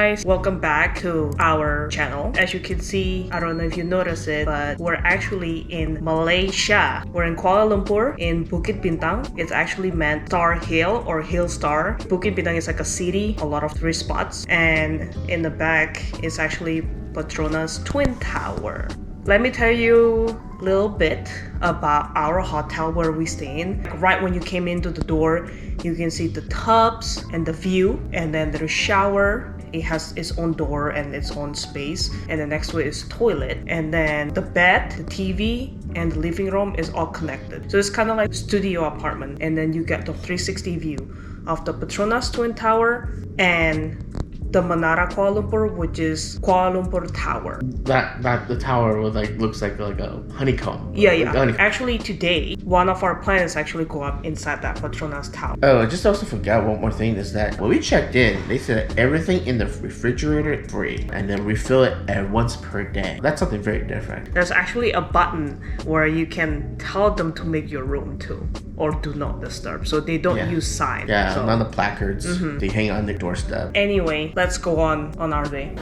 guys, welcome back to our channel. As you can see, I don't know if you noticed it, but we're actually in Malaysia. We're in Kuala Lumpur in Bukit Bintang. It's actually meant Star Hill or Hill Star. Bukit Bintang is like a city, a lot of tourist spots, and in the back is actually Petronas Twin Tower. Let me tell you a little bit about our hotel where we stay in. Right when you came into the door, you can see the tubs and the view, and then there's a shower. It has its own door and its own space, and the next to it is toilet, and then the bed, the TV, and the living room is all connected. So it's kind of like studio apartment, and then you get the 360 view of the Petronas Twin Tower and the Menara Kuala Lumpur, which is Kuala Lumpur Tower. That the tower with looks like a honeycomb. Yeah. Actually, today one of our plans actually go up inside that Petronas Tower. Oh, I just also forgot one more thing is that when we checked in, they said everything in the refrigerator is free, and then refill it at once per day. That's something very different. There's actually a button where you can tell them to make your room too, or do not disturb, so they don't use signs. Yeah, so. none of the placards. They hang on the doorstep. Anyway, let's go on our day.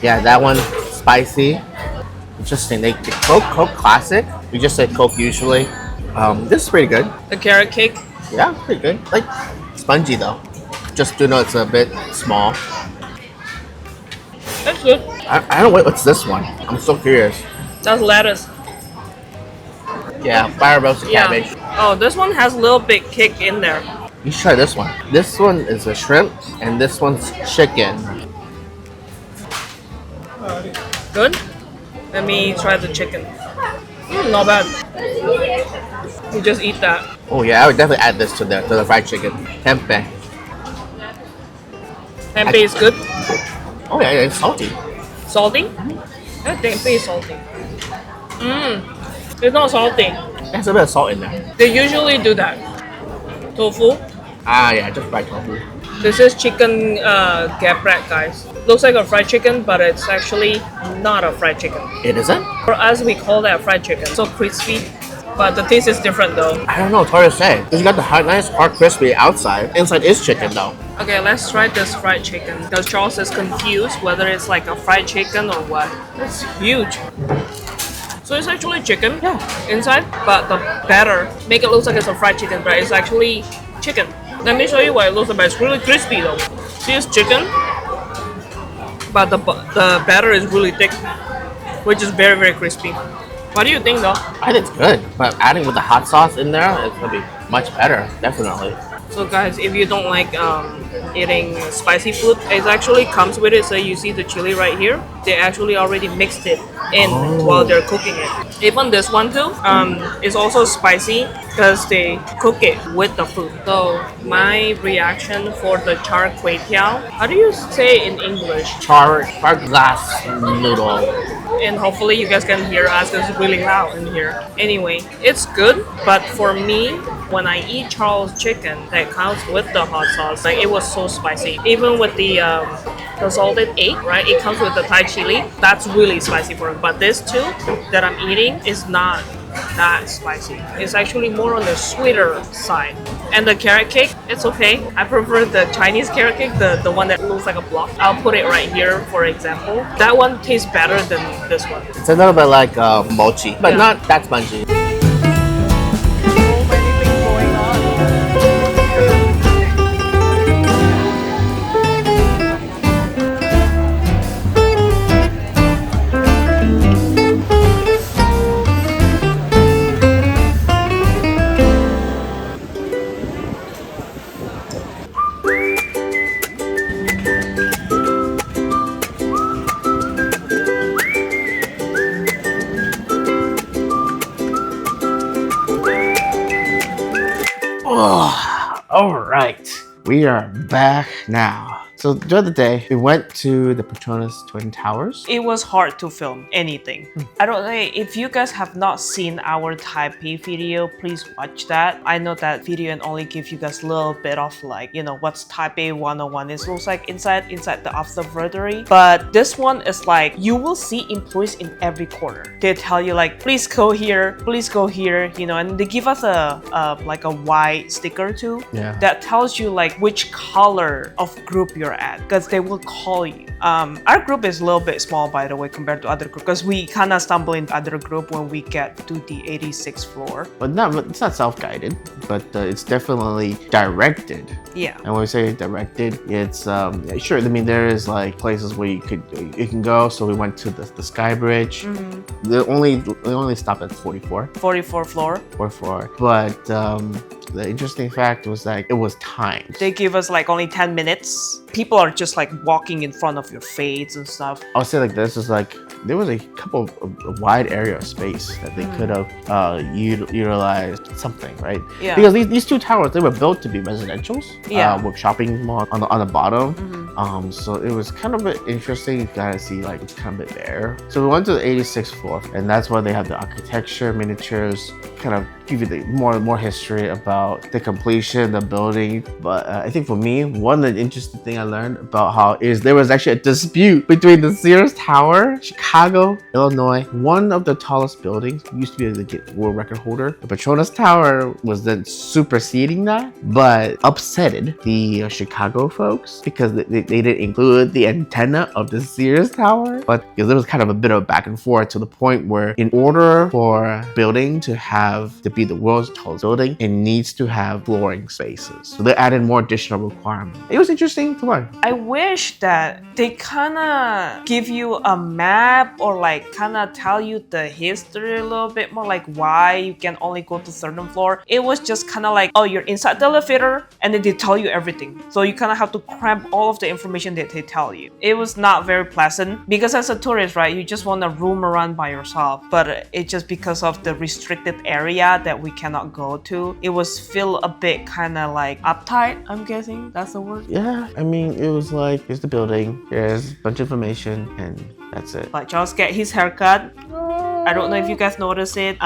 Yeah, that one spicy. Interesting. They Coke Classic. We just said Coke usually. This is pretty good. The carrot cake. Yeah, pretty good. Like spongy though. Just do know it's a bit small. That's good. I don't know what's this one. I'm so curious. That's lettuce. Yeah, fire roasted cabbage. Oh, this one has a little bit kick in there. You should try this one. This one is a shrimp, and this one's chicken. Good? Let me try the chicken. Not bad. You just eat that. Oh yeah, I would definitely add this to the fried chicken. Tempeh. Tempeh is good. Oh yeah, it's salty. Salty? Yeah, tempeh is salty. It's not salty. There's a bit of salt in there. They usually do that. Tofu. Ah yeah, just fried tofu. This is chicken geprek, guys. Looks like a fried chicken, but it's actually not a fried chicken. It isn't? For us, we call that fried chicken. So crispy, but the taste is different though. I don't know, it's hard to say. It's got the nice hard crispy outside. Inside is chicken though. Okay, let's try this fried chicken. Because Charles is confused whether it's like a fried chicken or what. It's huge. So it's actually chicken inside, but the batter make it look like it's a fried chicken, but it's actually chicken. Let me show you what it looks like. It's really crispy though. See, it's chicken, but the batter is really thick, which is very, very crispy. What do you think though? I think it's good, but adding with the hot sauce in there, it's gonna be much better, definitely. So guys, if you don't like eating spicy food, it actually comes with it. So you see the chili right here. They actually already mixed it in while they're cooking it. Even this one too is also spicy because they cook it with the food. So my reaction for the char kway teow, how do you say it in English? Char glass noodle. And hopefully you guys can hear us because it's really loud in here. Anyway, it's good, but for me, when I eat Charles chicken that comes with the hot sauce, like it was so spicy. Even with the salted egg, right? It comes with the Thai chili. That's really spicy for it. But this too that I'm eating is not that spicy. It's actually more on the sweeter side. And the carrot cake, it's okay. I prefer the Chinese carrot cake, the one that looks like a block. I'll put it right here for example. That one tastes better than this one. It's a little bit like mochi, but not that spongy. All right. We are back now. So during the day, we went to the Petronas Twin Towers. It was hard to film anything. I don't know if you guys have not seen our Taipei video, please watch that. I know that video and only give you guys a little bit of like, you know, what's Taipei 101 is looks like inside the observatory. But this one is like, you will see employees in every corner. They tell you like, please go here, you know, and they give us a like a white sticker too. Yeah. That tells you like which color of group you're at, because they will call you. Our group is a little bit small, by the way, compared to other group, because we kind of stumble into other group when we get to the 86th floor. But it's not self-guided, but it's definitely directed. Yeah. And when we say directed, it's sure. I mean, there is like places where you can go. So we went to the Sky Bridge. Mm-hmm. They only stopped at 44th floor. 44. But the interesting fact was that it was timed. They give us like only 10 minutes. People are just like walking in front of your face and stuff. I'll say like this is like there was a couple of wide area of space that they could have utilized something, right? Yeah. Because these two towers, they were built to be residentials. Yeah. With shopping mall on the bottom. Mm-hmm. So it was kind of interesting. You gotta see like it's kind of a bit there. So we went to the 86th floor, and that's where they have the architecture, miniatures, kind of give you the more history about the completion, the building. But I think for me, one of the interesting thing I learned about how is there was actually a dispute between the Sears Tower, Chicago, Illinois, one of the tallest buildings, used to be the world record holder. The Petronas Tower was then superseding that, but upsetted the Chicago folks because they didn't include the antenna of the Sears Tower. But because there was kind of a bit of back and forth to the point where in order for a building to be the world's tallest building, it needs to have flooring spaces. So they added more additional requirements. It was interesting to learn. I wish that they kind of give you a map or like kind of tell you the history a little bit more, like why you can only go to certain floor. It was just kind of like, oh, you're inside the elevator and then they tell you everything. So you kind of have to cram all of the information that they tell you. It was not very pleasant because as a tourist, right, you just want to roam around by yourself. But it's just because of the restricted area that we cannot go to, it was feel a bit kind of like uptight, I'm guessing that's the word. Yeah, I mean, it was like, here's the building, here's a bunch of information, and that's it. Like Charles get his haircut. I don't know if you guys noticed it.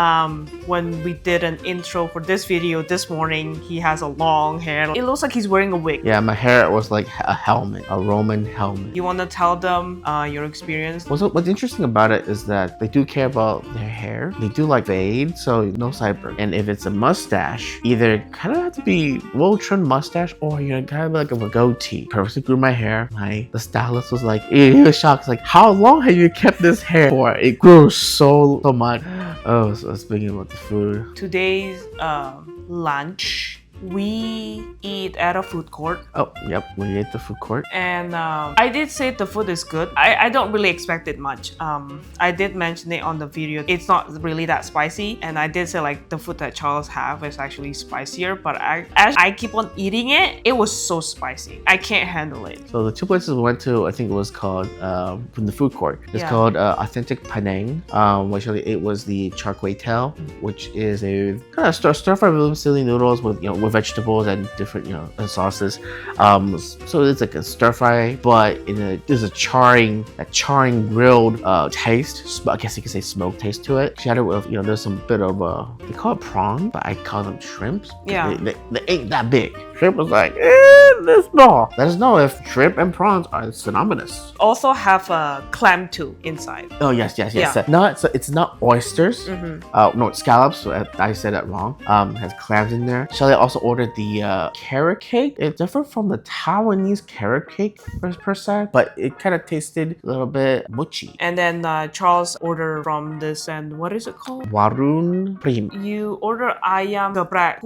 When we did an intro for this video this morning, he has a long hair. It looks like he's wearing a wig. Yeah, my hair was like a helmet, a Roman helmet. You want to tell them your experience? What's interesting about it is that they do care about their hair. They do like fade, so no sideburn. And if it's a mustache, either kind of have to be well-trimmed mustache or you know kind of like a goatee. Purposely grew my hair. The stylist was like, he was shocked. Like, how long have you kept this hair for? It grew so much. Oh, so speaking about the food. Today's lunch, we eat at a food court. Oh, yep, we ate the food court. And I did say the food is good. I don't really expect it much. I did mention it on the video. It's not really that spicy. And I did say like the food that Charles have is actually spicier. But as I keep on eating it, it was so spicy. I can't handle it. So the two places we went to, I think it was called, from the food court. It's called Authentic Penang. Which it was the char kway teow, which is a kind of stir-fried vermicelli noodles with with vegetables and different and sauces. So it's like a stir fry, but there's a charring grilled taste. I guess you could say smoke taste to it. She had it with there's some bit of they call it prawn, but I call them shrimps. Yeah, they ain't that big. Shrimp was like this small. Let us know if shrimp and prawns are synonymous. Also have a clam too inside. Oh yes. Yeah. It's not oysters. No, it's scallops. I said that wrong. Has clams in there. Shelly also ordered the carrot cake. It's different from the Taiwanese carrot cake per se, but it kind of tasted a little bit mochi. And then Charles ordered from this, and what is it called? Warung Prim. You order ayam geprek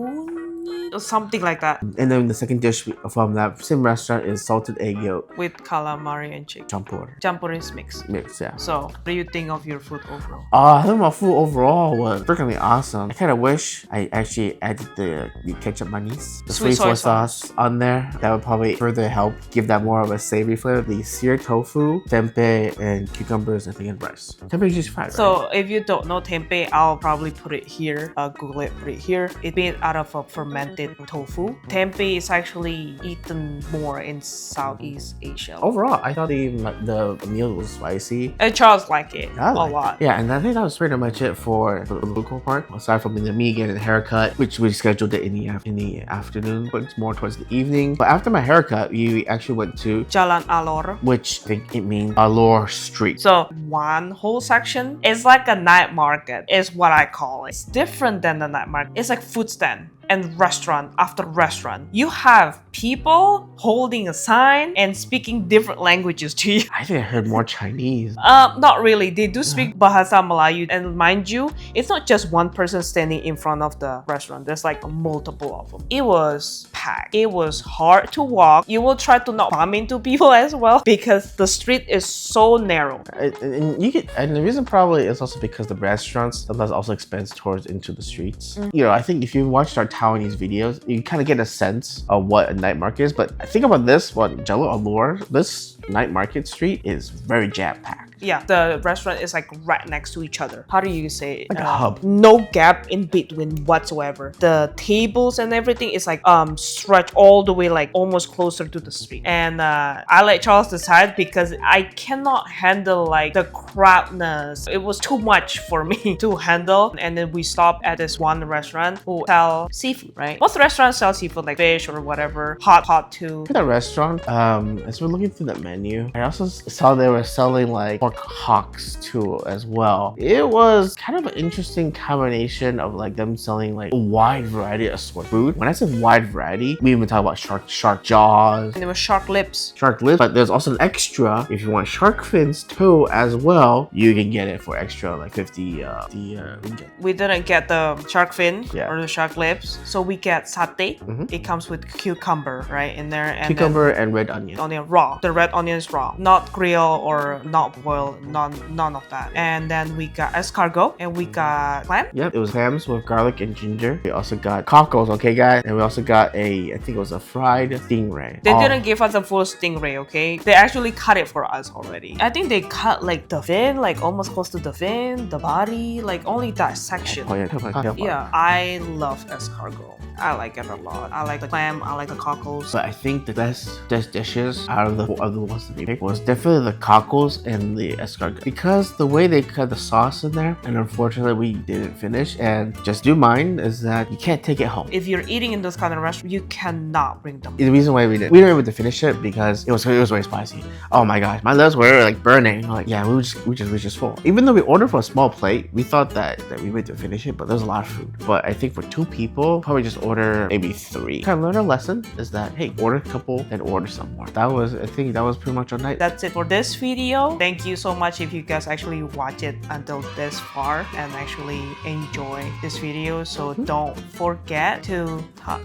or something like that. And then the second dish from that same restaurant is salted egg yolk with calamari and chicken. Campur. Campur is mixed. Yeah. So, what do you think of your food overall? I think my food overall was freaking awesome. I kind of wish I actually added the ketchup manis, the sweet soy sauce on there. That would probably further help give that more of a savory flavor. The seared tofu, tempeh, and cucumbers, I think, and rice. Tempeh is just fried, So, if you don't know tempeh, I'll probably put it here. Google it, put it here. It's made out of a fermented fermented tofu. Tempeh is actually eaten more in Southeast Asia. Overall, I thought the meal was spicy. And Charles liked it I a liked lot. it. Yeah, and I think that was pretty much it for the local part. Aside from the meat and the haircut, which we scheduled it in the afternoon, but it's more towards the evening. But after my haircut, we actually went to Jalan Alor. which I think it means Alor Street. So one whole section is like a night market, is what I call it. It's different than the night market. It's like food stand and restaurant after restaurant. You have people holding a sign and speaking different languages to you. I think I heard more Chinese. Not really. They do speak Bahasa Melayu, and mind you, it's not just one person standing in front of the restaurant. There's like multiple of them. It was packed. It was hard to walk. You will try to not bump into people as well because the street is so narrow. And the reason probably is also because the restaurants sometimes also expands towards into the streets. You know, I think if you watched our Taiwanese videos, you kind of get a sense of what a night market is. But I think about this one, Jalan Alor, this night market street is very jam-packed. Yeah, the restaurant is like right next to each other. How do you say it? Like a hub. No gap in between whatsoever. The tables and everything is like stretched all the way like almost closer to the street. And I let Charles decide because I cannot handle like the crowdness. It was too much for me to handle. And then we stopped at this one restaurant who sell seafood, right? Most restaurants sell seafood like fish or whatever. Hot too. For that restaurant, as we're looking through the menu, I also saw they were selling like pork hocks too as well. It was kind of an interesting combination of like them selling like a wide variety of sort of food. When I said wide variety, we even talk about shark jaws, And there was shark lips. shark lips, but there's also an extra if you want shark fins too as well. You can get it for extra like 50 ringgit. We didn't get the shark fin Yeah. or the shark lips, so we get satay. It comes with cucumber right in there, and Cucumber and red onion. then onion raw. The red onion is raw, not grill or not boiled, none of that. And then we got escargot and we got clam. Yep, it was clams with garlic and ginger. We also got cockles, okay guys? And we also got I think it was a fried stingray. They didn't give us a full stingray, okay? They actually cut it for us already. I think they cut like the fin, like almost close to the fin, the body, like only that section. Oh yeah, Yeah, I love escargot. I like it a lot. I like the clam, I like the cockles. But I think the best dishes out of the ones that we picked was definitely the cockles and the escargot, because the way they cut the sauce in there, and unfortunately we didn't finish. And just do mind is that you can't take it home. If you're eating in those kind of restaurants, you cannot bring them. The reason why we weren't able to finish it because it was very spicy. Oh my gosh, my lips were like burning. Like yeah, we just full. Even though we ordered for a small plate, we thought that we were to finish it, but there's a lot of food. But I think for 2 people, probably just order maybe 3. Kind of learn a lesson is that hey, order a couple and order some more. I think that was pretty much our night. That's it for this video. Thank you so much if you guys actually watch it until this far and actually enjoy this video. So don't forget to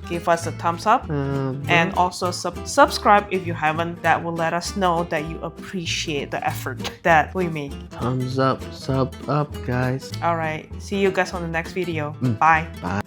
give us a thumbs up and also subscribe if you haven't. That will let us know that you appreciate the effort that we make. Thumbs up, sub up, guys. All right, see you guys on the next video. Bye. Bye.